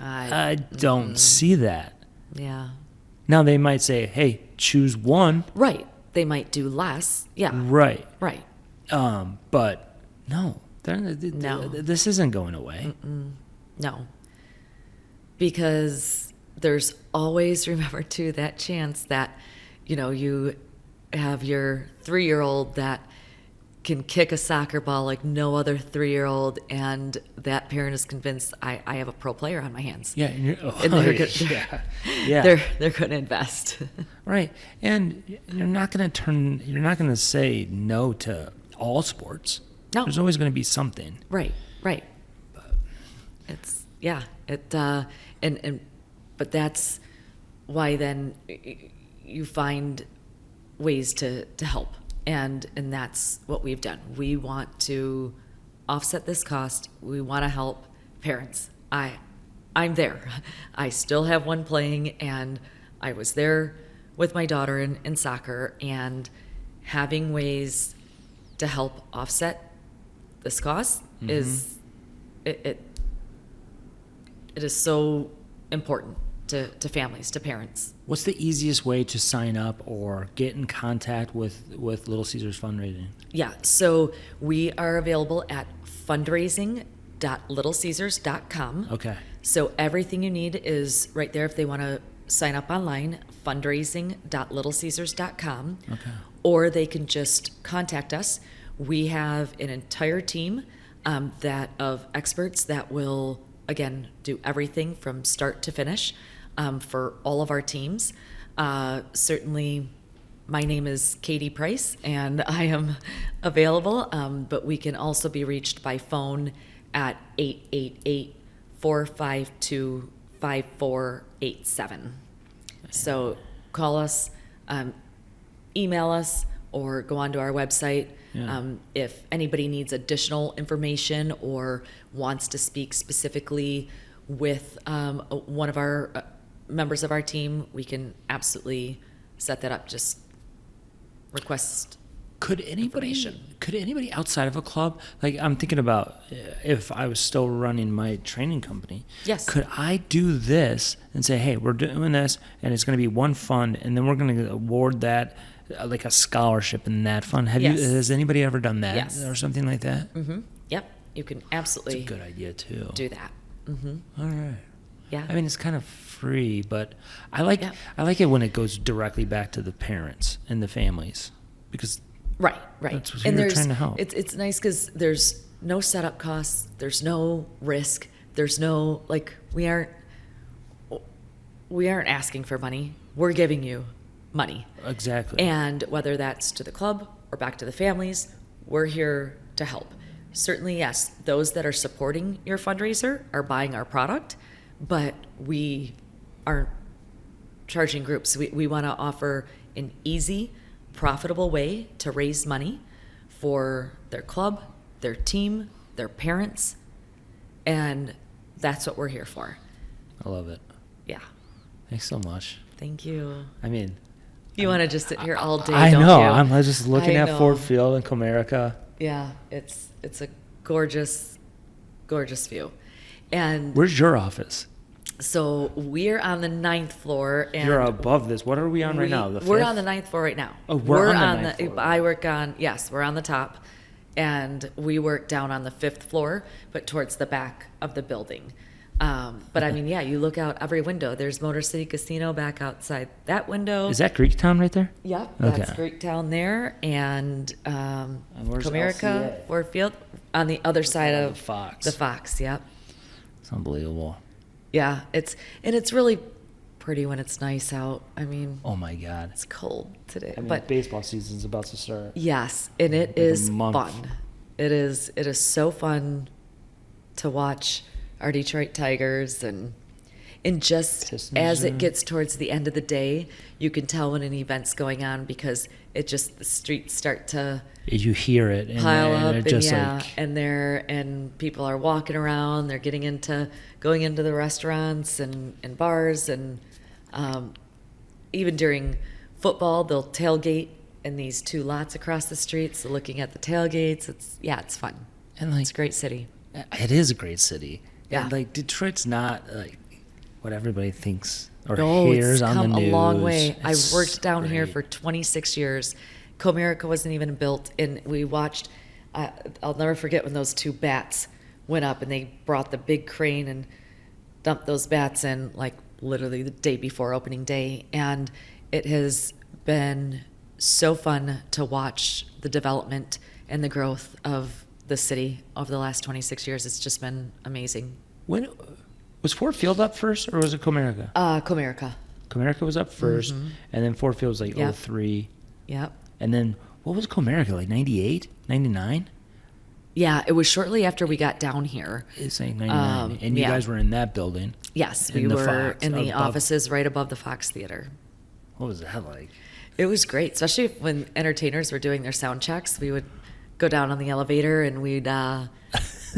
I don't see that. Yeah. Now they might say, hey, choose one. Right. They might do less. Yeah. Right. Right. But no. No. This isn't going away. No. Because there's always, remember too, that chance that, you have your 3-year-old that can kick a soccer ball like no other 3-year-old, and that parent is convinced I have a pro player on my hands. Yeah. And they're going to invest. Right. And you're not going to say no to all sports. No. There's always going to be something. Right. But but that's why then you find ways to help. And that's what we've done. We want to offset this cost. We want to help parents. I'm there. I still have one playing, and I was there with my daughter in soccer, and having ways to help offset this cost is it is so important to families, to parents. What's the easiest way to sign up or get in contact with Little Caesars fundraising? Yeah, so we are available at fundraising.littlecaesars.com. Okay. So everything you need is right there if they want to sign up online, fundraising.littlecaesars.com. Okay. Or they can just contact us. We have an entire team of experts that will, again, do everything from start to finish for all of our teams. Certainly, my name is Katie Price, and I am available, but we can also be reached by phone at 888-452-5487. So call us, email us, or go onto our website. Yeah. If anybody needs additional information or wants to speak specifically with one of our members of our team, we can absolutely set that up. Just request Could anybody information. outside of a club, like I'm thinking about if I was still running my training company, Yes. could I do this and say, hey, we're doing this and it's going to be one fund and then we're going to award that like a scholarship in that fund? Yes. Has anybody ever done that? Yes. Or something like that? Mm-hmm. Yep, you can absolutely That's a good idea too. do that. All right. Yeah. I mean, it's kind of free, but I like it when it goes directly back to the parents and the families because Right. that's what And you're trying to help. It's nice because there's no setup costs, there's no risk, there's no we aren't asking for money. We're giving you money. Exactly. And whether that's to the club or back to the families, we're here to help. Certainly, yes, those that are supporting your fundraiser are buying our product, but we aren't charging groups. We want to offer an easy, profitable way to raise money for their club, their team, their parents, and that's what we're here for. I love it. Yeah. Thanks so much. Thank you. I mean, You want to just sit here all day, I don't know. you? I'm just looking I at know. Ford Field in Comerica. Yeah, it's a gorgeous, gorgeous view. And Where's your office? so we're on the 9th floor. And You're above this. What are we on right now? The we're fifth? on the 9th floor right now. Oh, we're on the 9th floor. I work on, yes, we're on the top. And we work down on the 5th floor, but towards the back of the building. But I mean, yeah, you look out every window. There's Motor City Casino back outside that window. Is that Greektown right there? Yep, that's Okay. Greektown there. And where's Comerica, LCA? Ford Field, on the other side of The Fox. The Fox, yep. It's unbelievable. Yeah, it's really pretty when it's nice out. I mean, Oh my God. it's cold today, I mean, but baseball season's about to start. yes, and it Like a is month. fun. It is so fun to watch our Detroit Tigers and just Pistons as it are- gets towards the end of the day, you can tell when an event's going on because it just the streets start to You hear it. And pile up it and just yeah, like, and people are walking around, they're going into the restaurants and bars and even during football they'll tailgate in these 2 lots across the street, so looking at the tailgates, it's fun. and like, It's a great city. it is a great city. Yeah. And like, Detroit's not like what everybody thinks or No, hears it's on come the news. a long way. I It's worked down here great. for 26 years. Comerica wasn't even built, and we watched. I'll never forget when those 2 bats went up, and they brought the big crane and dumped those bats in, like literally the day before opening day. And it has been so fun to watch the development and the growth of the city over the last 26 years. It's just been amazing. When was Ford Field up first, or was it Comerica? Comerica. Comerica was up 1st, and then Ford Field was like Yep. 03. Yep. And then what was Comerica, like 98, 99? Yeah, it was shortly after we got down here. It's like 99. And you yeah. guys were in that building. Yes, we In the were Fox, in the above- offices right above the Fox Theater. What was that like? It was great, especially when entertainers were doing their sound checks. We would go down on the elevator and we'd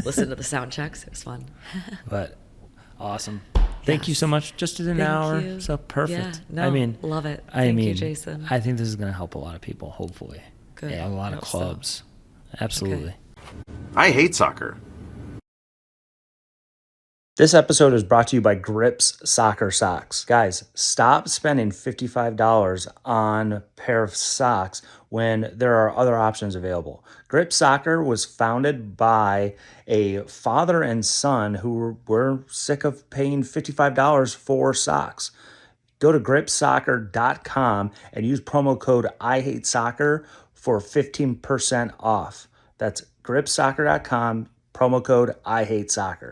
listen to the sound checks. It was fun. But awesome. Thank you Yes. so much. Just in an Thank hour. you. So perfect. Yeah, no, I mean, love it. I Thank mean, you, Jason. I think this is going to help a lot of people, hopefully. Good. Yeah, a lot of Hope so. clubs. Absolutely. I hate soccer. This episode is brought to you by Grips Soccer Socks. Guys, stop spending $55 on a pair of socks when there are other options available. Grips Soccer was founded by a father and son who were sick of paying $55 for socks. Go to gripsoccer.com and use promo code IHateSoccer for 15% off. That's gripsoccer.com, promo code IHateSoccer.